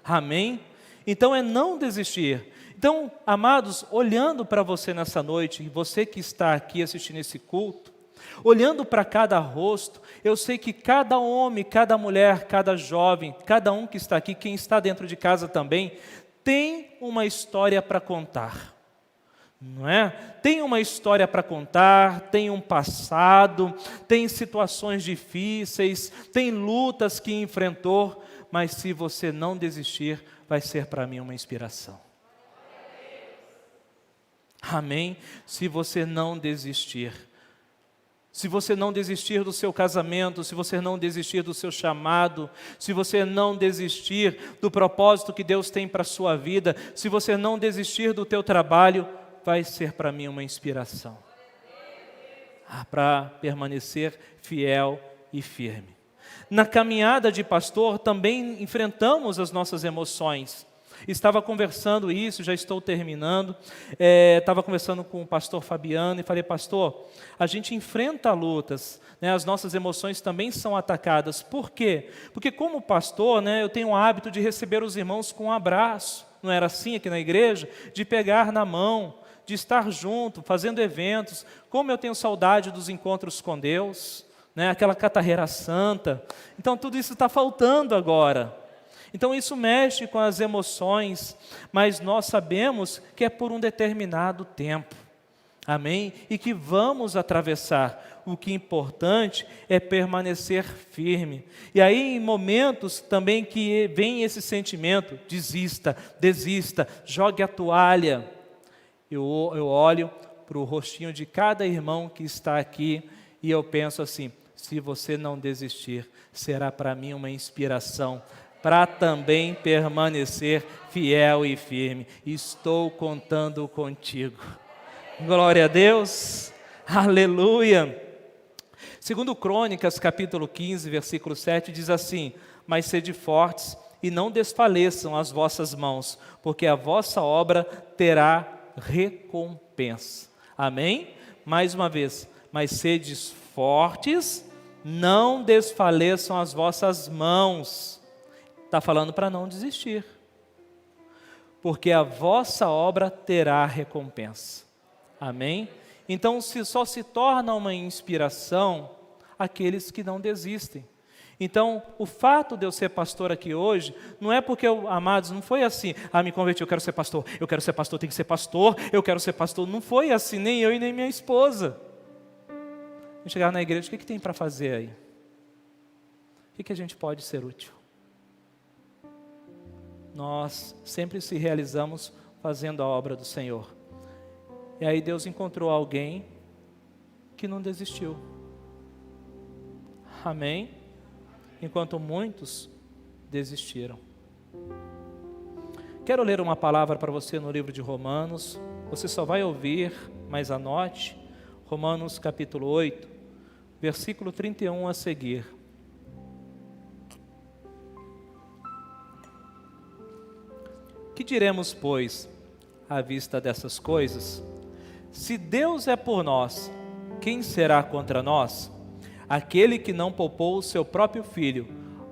Speaker 1: Amém? Então é não desistir. Então, amados, olhando para você nessa noite, e você que está aqui assistindo esse culto, Olhando para cada rosto, eu sei que cada homem, cada mulher, cada jovem, cada um que está aqui, quem está dentro de casa também, tem uma história para contar. Não é? Tem uma história para contar, tem um passado, tem situações difíceis, tem lutas que enfrentou, mas se você não desistir, vai ser para mim uma inspiração. Amém? Se você não desistir. Se você não desistir do seu casamento, se você não desistir do seu chamado, se você não desistir do propósito que Deus tem para a sua vida, se você não desistir do teu trabalho, vai ser para mim uma inspiração para permanecer fiel e firme. Na caminhada de pastor também enfrentamos as nossas emoções. Estava conversando isso, já estou terminando, estava conversando com o pastor Fabiano e falei, pastor, a gente enfrenta lutas, né, as nossas emoções também são atacadas. Por quê? Porque como pastor, né, eu tenho o hábito de receber os irmãos com um abraço, não era assim aqui na igreja? De pegar na mão, de estar junto, fazendo eventos. Como eu tenho saudade dos encontros com Deus, né, aquela catarreira santa. Então tudo isso está faltando agora. Então isso mexe com as emoções, mas nós sabemos que é por um determinado tempo, amém? E que vamos atravessar. O que é importante é permanecer firme. E aí em momentos também que vem esse sentimento, desista, jogue a toalha. Eu olho para o rostinho de cada irmão que está aqui e eu penso assim, se você não desistir, será para mim uma inspiração para também permanecer fiel e firme. Estou contando contigo. Glória a Deus. Aleluia. Segundo Crônicas, capítulo 15, versículo 7, diz assim, mas sede fortes e não desfaleçam as vossas mãos, porque a vossa obra terá recompensa. Amém? Mais uma vez, mas sedes fortes, não desfaleçam as vossas mãos. Está falando para não desistir, porque a vossa obra terá recompensa. Amém? Então só se torna uma inspiração aqueles que não desistem. Então, o fato de eu ser pastor aqui hoje, não é porque, amados, não foi assim, me converti, eu quero ser pastor, tem que ser pastor, eu quero ser pastor. Não foi assim, nem eu e nem minha esposa. A gente chegar na igreja, o que tem para fazer aí? O que a gente pode ser útil? Nós sempre se realizamos fazendo a obra do Senhor. E aí Deus encontrou alguém que não desistiu. Amém? Enquanto muitos desistiram. Quero ler uma palavra para você no livro de Romanos. Você só vai ouvir, mas anote. Romanos capítulo 8, versículo 31 a seguir. Que diremos, pois, à vista dessas coisas? Se Deus é por nós, quem será contra nós? Aquele que não poupou o seu próprio filho,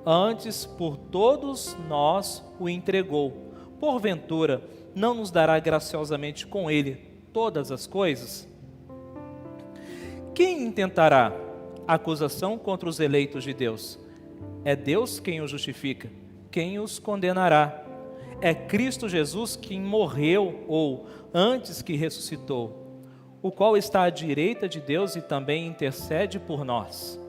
Speaker 1: antes por todos nós o entregou. Porventura, não nos dará graciosamente com ele todas as coisas? Quem intentará acusação contra os eleitos de Deus? É Deus quem os justifica. Quem os condenará? É Cristo Jesus quem morreu, ou antes que ressuscitou, o qual está à direita de Deus e também intercede por nós.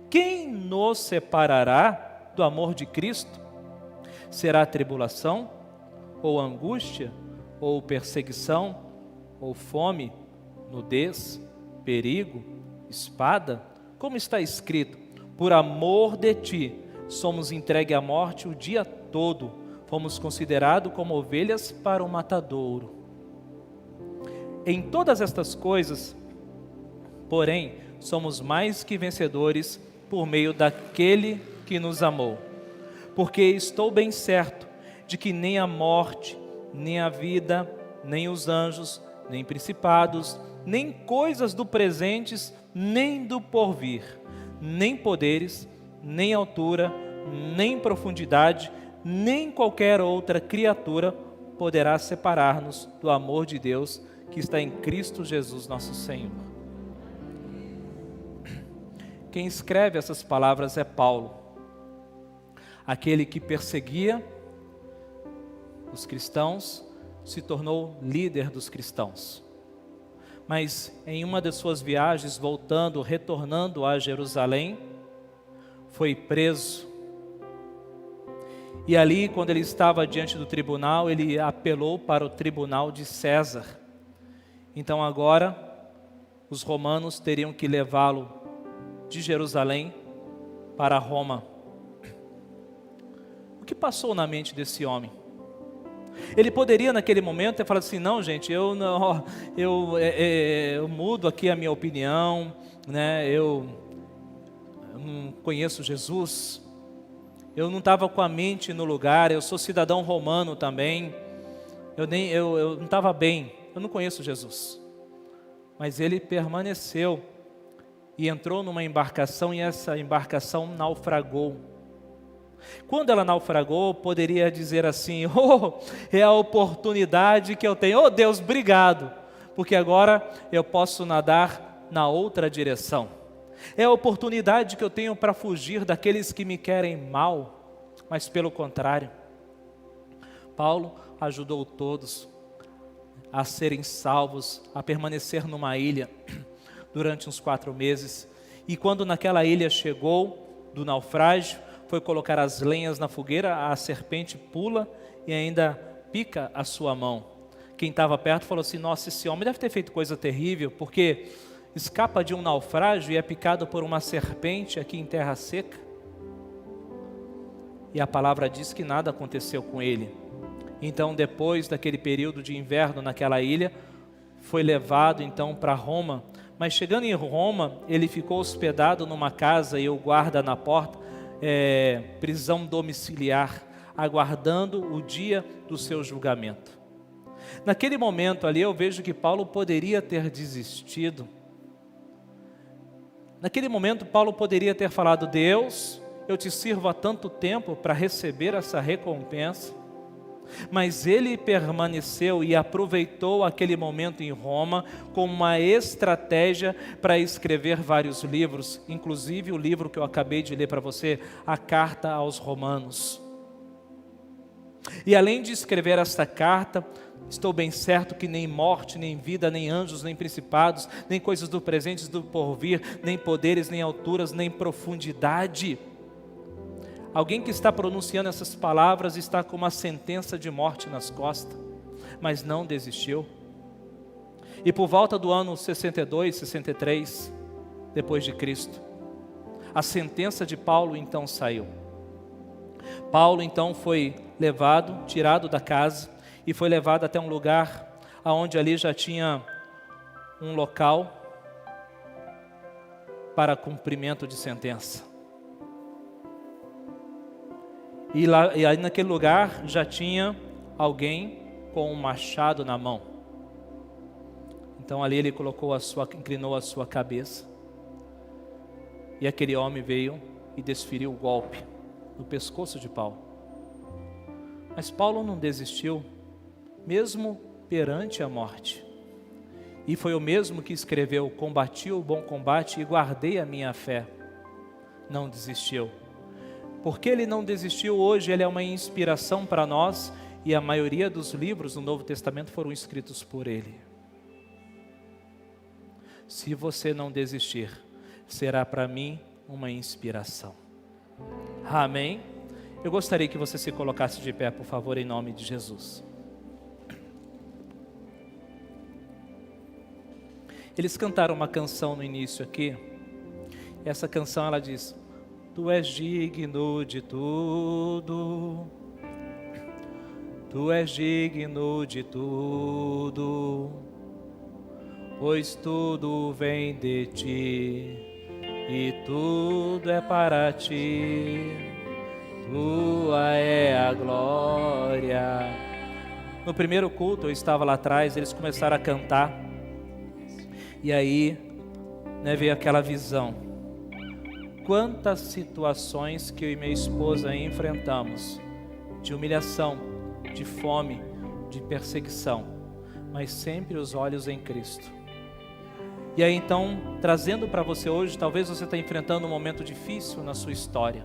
Speaker 1: Quem nos separará do amor de Cristo? Será tribulação, ou angústia, ou perseguição, ou fome, nudez, perigo, espada? Como está escrito, por amor de ti, somos entregues à morte o dia todo, fomos considerados como ovelhas para o matadouro. Em todas estas coisas, porém, somos mais que vencedores por meio daquele que nos amou. Porque estou bem certo de que nem a morte, nem a vida, nem os anjos, nem principados, nem coisas do presentes, nem do porvir, nem poderes, nem altura, nem profundidade, nem qualquer outra criatura poderá separar-nos do amor de Deus que está em Cristo Jesus nosso Senhor. quem escreve essas palavras é Paulo, aquele que perseguia os cristãos, se tornou líder dos cristãos. Mas em uma de suas viagens, retornando a Jerusalém, foi preso. E ali, quando ele estava diante do tribunal, ele apelou para o tribunal de César. Então agora, os romanos teriam que levá-lo de Jerusalém para Roma. O que passou na mente desse homem? Ele poderia naquele momento ter falado assim: não, gente, eu mudo aqui a minha opinião, né? Eu não conheço Jesus, eu não estava com a mente no lugar, eu sou cidadão romano também, eu não estava bem, eu não conheço Jesus. Mas ele permaneceu e entrou numa embarcação, e essa embarcação naufragou. Quando ela naufragou, poderia dizer assim: é a oportunidade que eu tenho, Deus, obrigado, porque agora eu posso nadar na outra direção. É a oportunidade que eu tenho para fugir daqueles que me querem mal. Mas pelo contrário, Paulo ajudou todos a serem salvos, a permanecer numa ilha durante uns 4 meses. E quando naquela ilha chegou do naufrágio, foi colocar as lenhas na fogueira, a serpente pula e ainda pica a sua mão. Quem estava perto falou assim: nossa, esse homem deve ter feito coisa terrível, porque escapa de um naufrágio e é picado por uma serpente aqui em terra seca. E a palavra diz que nada aconteceu com ele. Então, depois daquele período de inverno naquela ilha, foi levado então para Roma. Mas chegando em Roma, ele ficou hospedado numa casa, e o guarda na porta, prisão domiciliar, aguardando o dia do seu julgamento. Naquele momento ali, eu vejo que Paulo poderia ter desistido. Naquele momento, Paulo poderia ter falado: Deus, eu te sirvo há tanto tempo para receber essa recompensa. Mas ele permaneceu e aproveitou aquele momento em Roma como uma estratégia para escrever vários livros, inclusive o livro que eu acabei de ler para você, a Carta aos Romanos. E além de escrever esta carta, estou bem certo que nem morte, nem vida, nem anjos, nem principados, nem coisas do presente, do porvir, nem poderes, nem alturas, nem profundidade. Alguém que está pronunciando essas palavras está com uma sentença de morte nas costas, mas não desistiu. E por volta do ano 62, 63, depois de Cristo, a sentença de Paulo então saiu. Paulo então foi levado, tirado da casa, e foi levado até um lugar onde ali já tinha um local para cumprimento de sentença. E aí naquele lugar já tinha alguém com um machado na mão. Então ali ele inclinou a sua cabeça, e aquele homem veio e desferiu o golpe no pescoço de Paulo. Mas Paulo não desistiu, mesmo perante a morte. E foi o mesmo que escreveu: combati o bom combate e guardei a minha fé. Não desistiu. Porque ele não desistiu, hoje ele é uma inspiração para nós, e a maioria dos livros do Novo Testamento foram escritos por ele. Se você não desistir, será para mim uma inspiração. Amém? Eu gostaria que você se colocasse de pé, por favor, em nome de Jesus. Eles cantaram uma canção no início aqui. Essa canção ela diz: Tu és digno de tudo, Tu és digno de tudo, pois tudo vem de Ti e tudo é para Ti, Tua é a glória. No primeiro culto, eu estava lá atrás, eles começaram a cantar, e aí veio aquela visão. Quantas situações que eu e minha esposa enfrentamos, de humilhação, de fome, de perseguição, mas sempre os olhos em Cristo. E aí então, trazendo para você hoje, talvez você está enfrentando um momento difícil na sua história.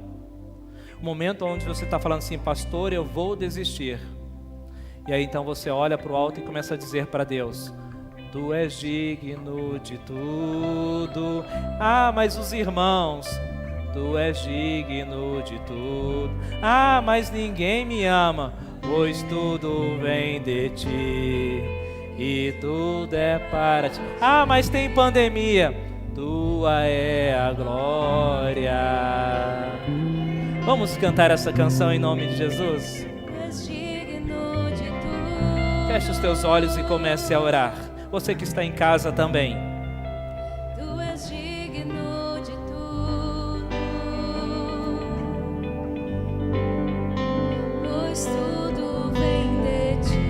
Speaker 1: Um momento onde você está falando assim, pastor, eu vou desistir. E aí então você olha para o alto e começa a dizer para Deus, tu és digno de tudo. Ah, mas os irmãos, tu és digno de tudo. Ah, mas ninguém me ama, pois tudo vem de ti. E tudo é para ti. Ah, mas tem pandemia, tua é a glória. Vamos cantar essa canção em nome de Jesus? Feche os teus olhos e comece a orar. Você que está em casa também.
Speaker 2: Tu és digno de tudo, pois tudo vem de ti.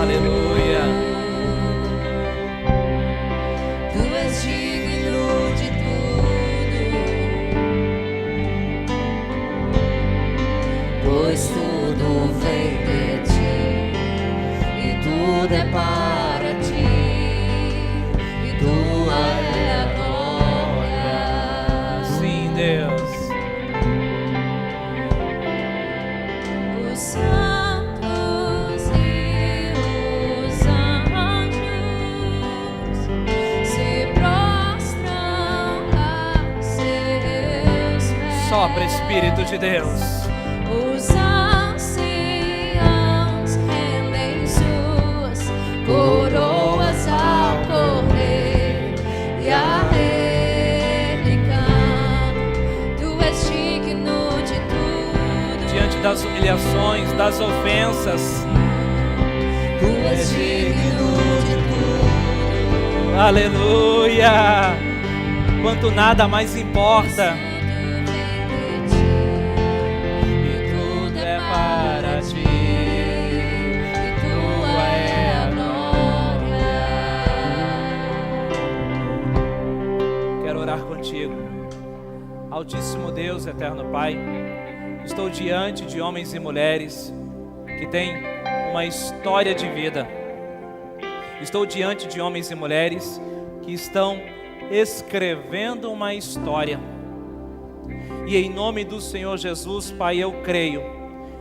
Speaker 1: Aleluia.
Speaker 2: Tu és digno de tudo, pois tudo vem de ti, e tudo é para ti, e tua é a glória.
Speaker 1: Sim, Deus. Sopra, Espírito de Deus.
Speaker 2: Os anciãos rendem suas coroas ao Cordeiro e a Ele cantam. Tu és digno de tudo.
Speaker 1: Diante das humilhações, das ofensas,
Speaker 2: tu és digno de tudo.
Speaker 1: Aleluia. Quanto nada mais importa. Contigo, Altíssimo Deus, eterno Pai, estou diante de homens e mulheres que têm uma história de vida. Estou diante de homens e mulheres que estão escrevendo uma história. E em nome do Senhor Jesus, Pai, eu creio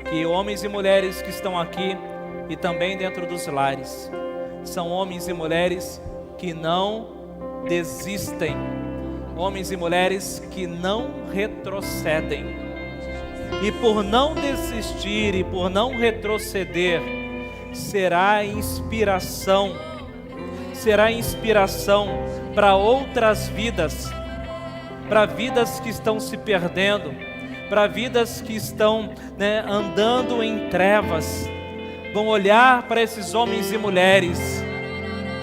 Speaker 1: que homens e mulheres que estão aqui e também dentro dos lares são homens e mulheres que não desistem. Homens e mulheres que não retrocedem. E por não desistir e por não retroceder, será inspiração para outras vidas, para vidas que estão se perdendo, para vidas que estão andando em trevas. Vão olhar para esses homens e mulheres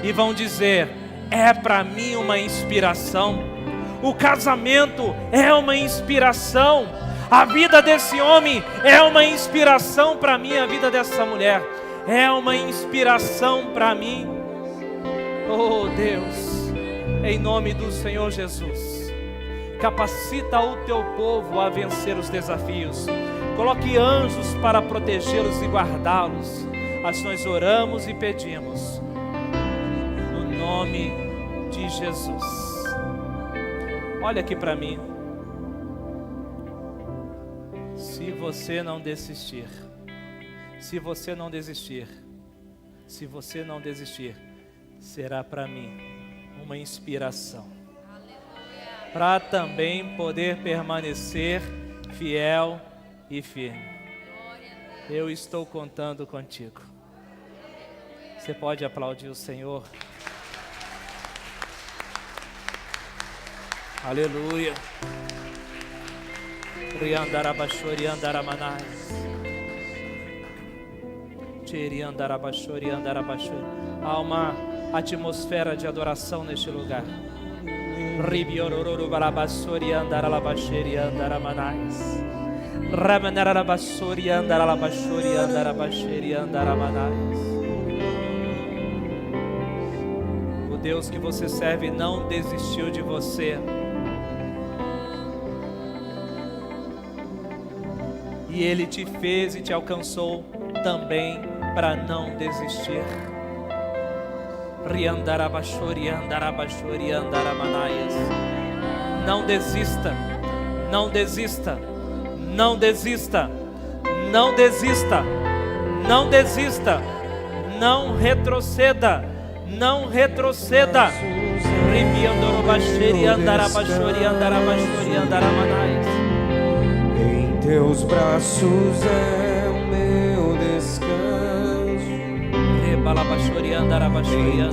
Speaker 1: e vão dizer, é para mim uma inspiração. O casamento é uma inspiração. A vida desse homem é uma inspiração para mim. A vida dessa mulher é uma inspiração para mim. Oh Deus, em nome do Senhor Jesus, capacita o teu povo a vencer os desafios. Coloque anjos para protegê-los e guardá-los. Assim nós oramos e pedimos no nome de Jesus. Olha aqui para mim. Se você não desistir, se você não desistir, se você não desistir, será para mim uma inspiração. Para também poder permanecer fiel e firme. Eu estou contando contigo. Você pode aplaudir o Senhor? Aleluia. Riandarabashori andaramanais. Cheriandarabashori andarabashori. Há uma atmosfera de adoração neste lugar. Ribiororo balabashori andarabashori andaramanais. Ramanarabashori andarabashori andarabashori andaramanais. O Deus que você serve não desistiu de você. E Ele te fez e te alcançou também para não desistir. Não desista, não desista, não desista, não desista, não desista, não retroceda, não retroceda.
Speaker 3: Em teus braços é o meu descanso.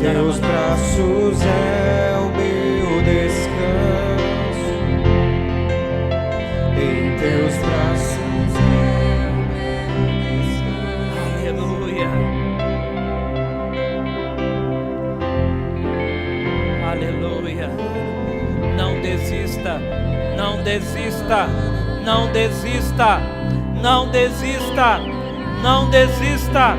Speaker 3: Em teus braços é o meu descanso. Em teus braços é o meu descanso.
Speaker 1: Aleluia. Aleluia. Não desista, não desista, não desista, não desista, não desista.